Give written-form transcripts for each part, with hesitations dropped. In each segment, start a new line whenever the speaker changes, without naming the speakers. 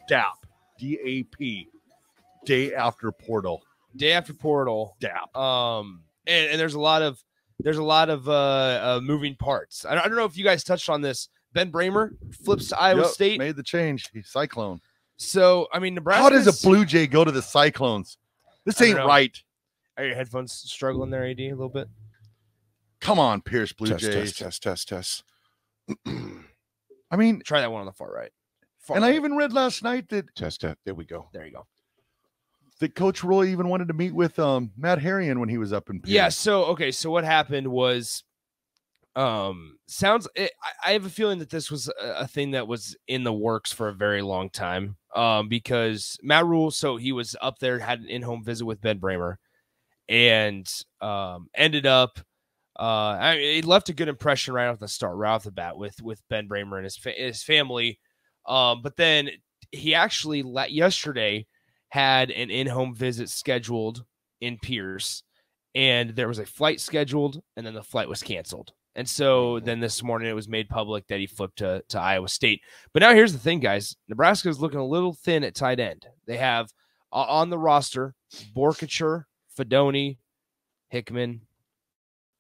DAP, DAP, day after portal.
Day after portal.
DAP.
And there's a lot of moving parts. I don't know if you guys touched on this. Ben Bramer flips to Iowa State.
Made the change. He's Cyclone.
So, I mean, Nebraska.
How does a Blue Jay go to the Cyclones? This ain't right.
Are your headphones struggling there, AD, a little bit?
Come on, Pierce Blue Jays.
Test.
I mean,
try that one on the far right.
I even read last night that
test. There we go.
There you go.
That Coach Roy even wanted to meet with Matt Harrion when he was up in Pierce.
Yeah. So what happened was, I have a feeling that this was a thing that was in the works for a very long time. Because Matt Rule, so he was up there, had an in-home visit with Ben Bramer, and ended up. He left a good impression right off the bat with Ben Bramer and his family. But then he actually yesterday had an in-home visit scheduled in Pierce, and there was a flight scheduled, and then the flight was canceled. And so then this morning it was made public that he flipped to Iowa State. But now here's the thing, guys. Nebraska is looking a little thin at tight end. They have on the roster Borkacher, Fedoni, Hickman,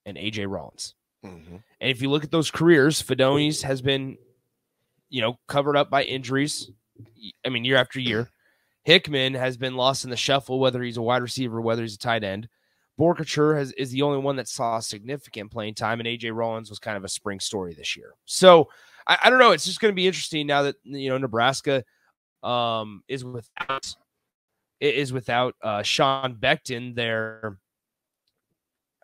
and A.J. Rollins. And if you look at those careers, Fedoni's has been, covered up by injuries. I mean, year after year. Hickman has been lost in the shuffle, whether he's a wide receiver, whether he's a tight end. Borkacher is the only one that saw significant playing time, and A.J. Rollins was kind of a spring story this year. So I don't know. It's just going to be interesting now that Nebraska is without Sean Becton there.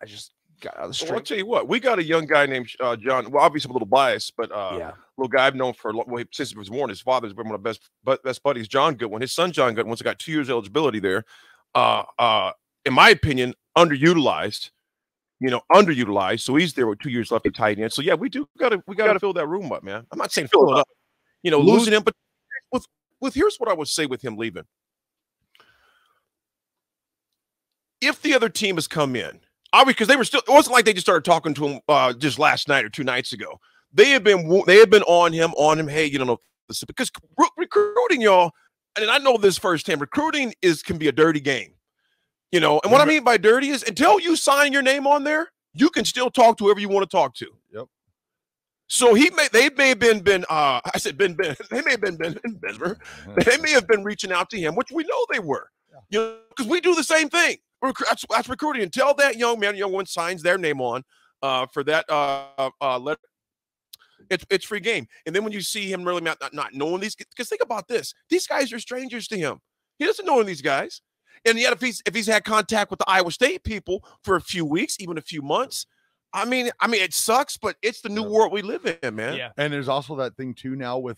I just got out of the street.
Well, I'll tell you what, we got a young guy named John. Well, obviously a little biased, but little guy I've known for since he was born. His father's been one of the best buddies, John Goodwin. His son, John Goodwin, once got 2 years eligibility there. In my opinion, underutilized. So he's there with 2 years left at tight end. So yeah, we gotta fill that room up, man. I'm not saying fill it up. Losing him, but with here's what I would say with him leaving. If the other team has come in, obviously because it wasn't like they just started talking to him just last night or 2 nights ago. They had been on him. Hey, because recruiting, y'all, and I know this firsthand. Recruiting can be a dirty game. And what I mean by dirty is until you sign your name on there, you can still talk to whoever you want to talk to.
Yep.
So they may have been they may have been Ben Besmer. They may have been reaching out to him, which we know they were. Because we do the same thing. That's recruiting. Until that young one signs their name on for that letter, it's free game. And then when you see him really not knowing these, because think about this, these guys are strangers to him. He doesn't know these guys. And yet, if he's had contact with the Iowa State people for a few weeks, even a few months, I mean, it sucks, but it's the new world we live in, man.
Yeah. And there's also that thing too now with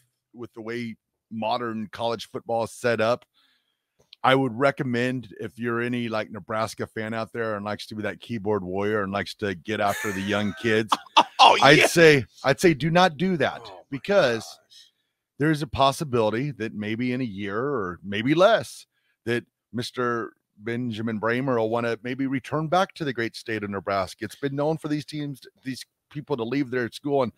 the way modern college football is set up. I would recommend, if you're any like Nebraska fan out there and likes to be that keyboard warrior and likes to get after the young kids, I'd say do not do that, because there's a possibility that maybe in a year or maybe less that Mr. Benjamin Bramer will want to maybe return back to the great state of Nebraska. It's been known for these people to leave their school and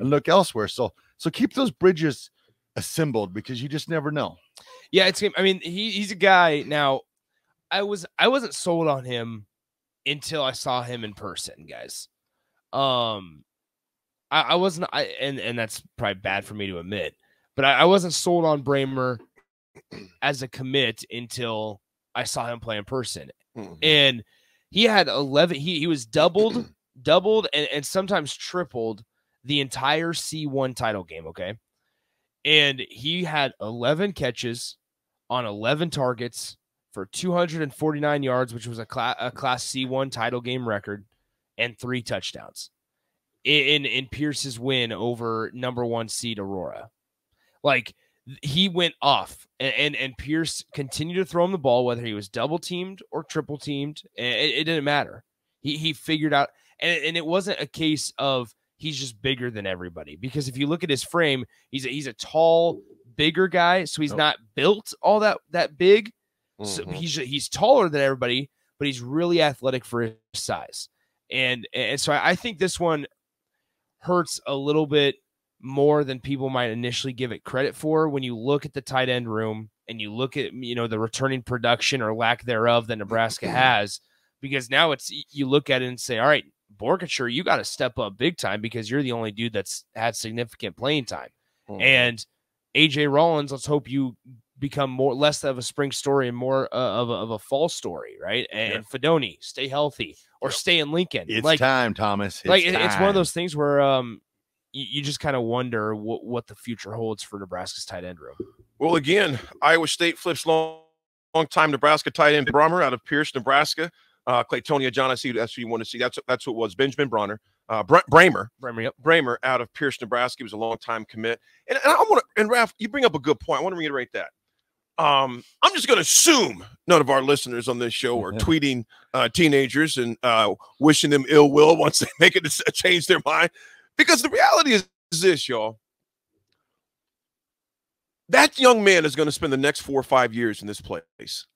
look elsewhere. So keep those bridges assembled, because you just never know.
Yeah, he's a guy. Now, I wasn't sold on him until I saw him in person, guys. I wasn't, and that's probably bad for me to admit, but I wasn't sold on Bramer as a commit until I saw him play in person. And he had 11. He was doubled, and sometimes tripled the entire C1 title game. Okay. And he had 11 catches on 11 targets for 249 yards, which was a class C1 title game record, and 3 touchdowns in Pierce's win over number 1 seed Aurora. Like, he went off, and Pierce continued to throw him the ball, whether he was double teamed or triple teamed. It didn't matter. He figured out, and it wasn't a case of he's just bigger than everybody, because if you look at his frame, he's a tall, bigger guy, so he's not built all that big. So he's taller than everybody, but he's really athletic for his size. And so I think this one hurts a little bit more than people might initially give it credit for when you look at the tight end room and you look at, you know, the returning production or lack thereof that Nebraska has, because now it's, you look at it and say, all right, Borkature, you got to step up big time because you're the only dude that's had significant playing time. And AJ Rollins, let's hope you become less of a spring story and more of a fall story, right? And Fedoni, stay healthy or stay in Lincoln.
It's like, time, Thomas.
It's one of those things where you just kind of wonder what the future holds for Nebraska's tight end room.
Well, again, Iowa State flips long-time Nebraska tight end Brahmer out of Pierce, Nebraska. Claytonia John, I see that's who you want to see. That's what it was. Benjamin Bronner. Bramer out of Pierce, Nebraska. He was a long-time commit. And I want to, and Raph, you bring up a good point. I want to reiterate that. I'm just going to assume none of our listeners on this show are tweeting teenagers and wishing them ill will once they make it to change their mind. Because the reality is this, y'all. That young man is going to spend the next 4 or 5 years in this place.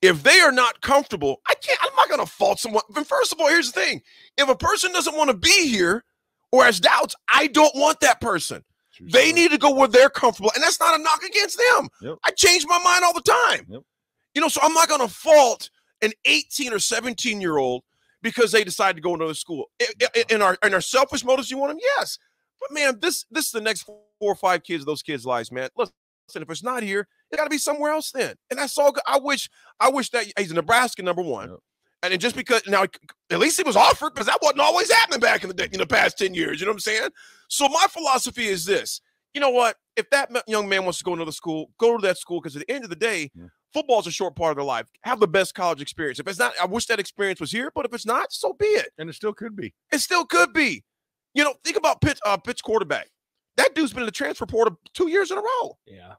If they are not comfortable, I'm not going to fault someone. But first of all, here's the thing. If a person doesn't want to be here or has doubts, I don't want that person. They need to go where they're comfortable. And that's not a knock against them. Yep. I change my mind all the time. Yep. You know, so I'm not going to fault an 18 or 17-year-old because they decide to go to another school. In our selfish motives, you want them? Yes. But, man, this is the next 4 or 5 kids of those kids' lives, man. Listen, if it's not here, it got to be somewhere else then. And that's all good. I wish that he's a Nebraska number one. Yep. And just because now, at least he was offered, because that wasn't always happening back in the day, in the past 10 years. You know what I'm saying? So my philosophy is this. You know what? If that young man wants to go to another school, go to that school, because at the end of the day, football is a short part of their life. Have the best college experience. If it's not, I wish that experience was here, but if it's not, so be it.
And it still could be.
It still could be. You know, think about Pitt's quarterback. That dude's been in the transfer portal 2 years in a row.
Yeah.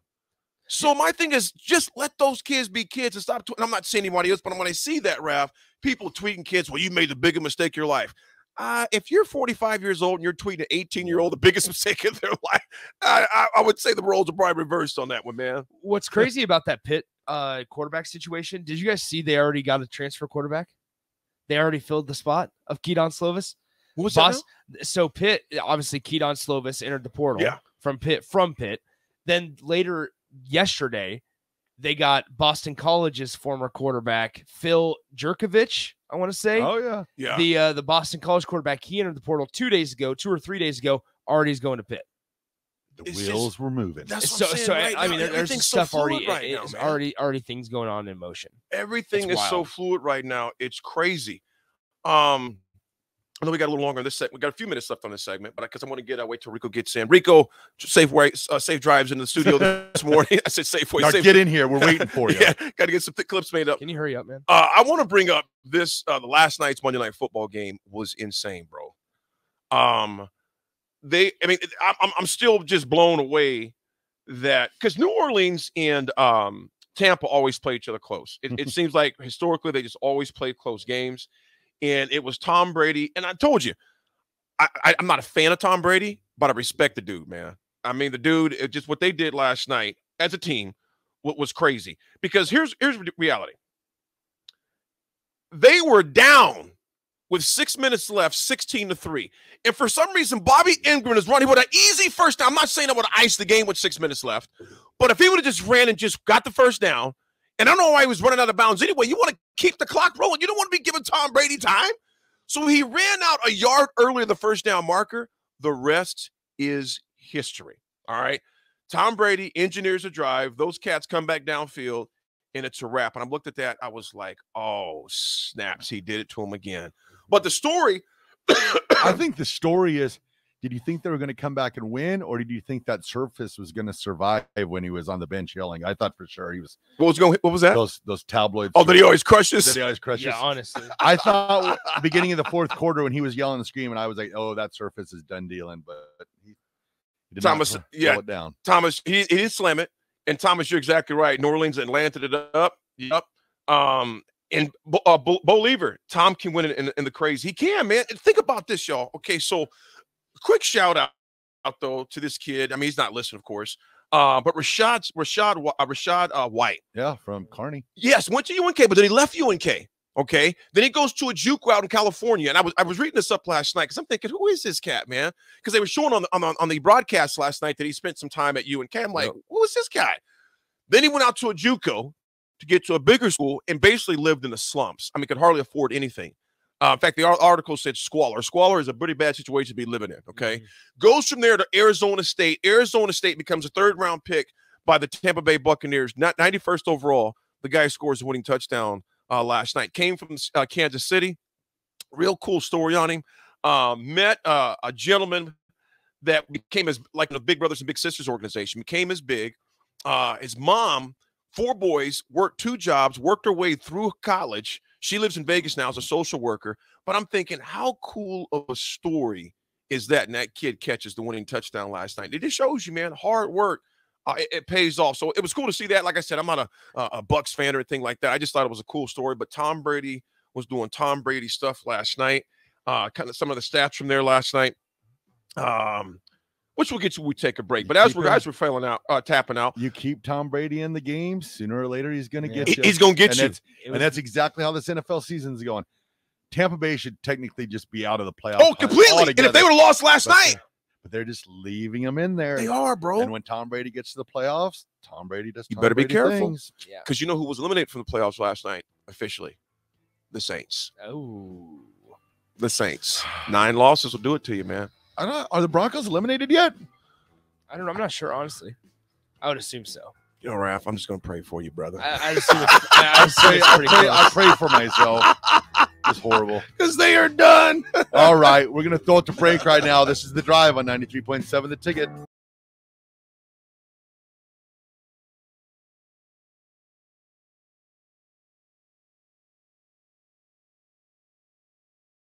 So my thing is just let those kids be kids and stop. And I'm not saying anybody else, but when I see that, Raph, people tweeting kids, well, you made the biggest mistake of your life. If you're 45 years old and you're tweeting an 18-year-old the biggest mistake of their life, I would say the roles are probably reversed on that one, man.
What's crazy about that Pitt quarterback situation, did you guys see they already got a transfer quarterback? They already filled the spot of Keaton Slovis.
What was that?
So Pitt, obviously Keaton Slovis entered the portal from Pitt. Then later yesterday, they got Boston College's former quarterback, Phil Jerkovich, I want to say.
Oh, yeah.
The Boston College quarterback, he entered the portal 2 or 3 days ago, already is going to Pitt.
The wheels were moving.
That's what I'm saying,
I mean, there's stuff
so
already things going on in motion.
Everything is so fluid right now. It's crazy. I know we got a little longer on this segment. We got a few minutes left on this segment, but because I want to wait till Rico gets in. Rico, safe drives into the studio this morning. I said safe way.
Get in here. We're waiting for you.
Yeah, got to get some clips made up.
Can you hurry up, man?
I want to bring up this. The last night's Monday Night Football game was insane, bro. I'm still just blown away that because New Orleans and Tampa always play each other close. It seems like historically they just always play close games. And it was Tom Brady. And I told you, I'm not a fan of Tom Brady, but I respect the dude, man. I mean, the dude, just what they did last night as a team was crazy. Because here's the reality. They were down with 6 minutes left, 16-3. And for some reason, Bobby Ingram is running with an easy first down. I'm not saying I would have iced the game with 6 minutes left. But if he would have just ran and just got the first down, and I don't know why he was running out of bounds anyway. You want to keep the clock rolling. You don't want to be giving Tom Brady time. So he ran out a yard earlier the first down marker. The rest is history. All right. Tom Brady engineers a drive. Those cats come back downfield, and it's a wrap. And I looked at that. I was like, oh, snaps. He did it to him again. But the story.
I think the story is, did you think they were going to come back and win, or did you think that Surface was going to survive when he was on the bench yelling? I thought for sure he was.
What was that?
Those tabloids.
Oh, that he always crushes?
That he always crushes.
Yeah, honestly.
I thought beginning of the fourth quarter when he was yelling and screaming, I was like, oh, that Surface is done dealing. But he did
Thomas,
not slow it down.
Thomas, he did slam it. And Thomas, you're exactly right. New Orleans and landed it up. Yep. And Bo Lever, Tom can win it in the crazy. He can, man. And think about this, y'all. Okay, so quick shout out though to this kid. I mean, he's not listening, of course. But Rashad White.
Yeah, from Kearney.
Yes, went to UNK, but then he left UNK. Okay, then he goes to a JUCO out in California, and I was reading this up last night because I'm thinking, who is this cat, man? Because they were showing on the broadcast last night that he spent some time at UNK. I'm like, who is this guy? Then he went out to a JUCO to get to a bigger school and basically lived in the slumps. I mean, could hardly afford anything. In fact, the article said squalor. Squalor is a pretty bad situation to be living in. Okay, goes from there to Arizona State. Arizona State becomes a 3rd-round pick by the Tampa Bay Buccaneers, not 91st overall. The guy scores a winning touchdown last night. Came from Kansas City. Real cool story on him. Met a gentleman that became as like the Big Brothers and Big Sisters organization. Became as big. His mom, 4 boys, worked 2 jobs, worked her way through college. She lives in Vegas now as a social worker. But I'm thinking, how cool of a story is that? And that kid catches the winning touchdown last night. It just shows you, man, hard work. It pays off. So it was cool to see that. Like I said, I'm not a Bucs fan or anything like that. I just thought it was a cool story. But Tom Brady was doing Tom Brady stuff last night. Kind of some of the stats from there last night. Which we'll get to when we take a break. But as we're failing out, tapping out.
You keep Tom Brady in the game, sooner or later he's going to get you.
He's going to get you.
And that's exactly how this NFL season's going. Tampa Bay should technically just be out of the playoffs.
Oh, completely. And if they would have lost last night.
But they're just leaving them in there.
They are, bro.
And when Tom Brady gets to the playoffs, Tom Brady does.
You better be careful.
Things.
Yeah.
Because you know who was eliminated from the playoffs last night officially? The Saints.
Oh.
The Saints. 9 losses will do it to you, man.
Are the Broncos eliminated yet?
I don't know. I'm not sure, honestly. I would assume so.
You know, Raph, I'm just going to pray for you, brother.
I pray for myself. It's horrible.
Because they are done.
All right. We're going to throw it to break right now. This is The Drive on 93.7 The Ticket.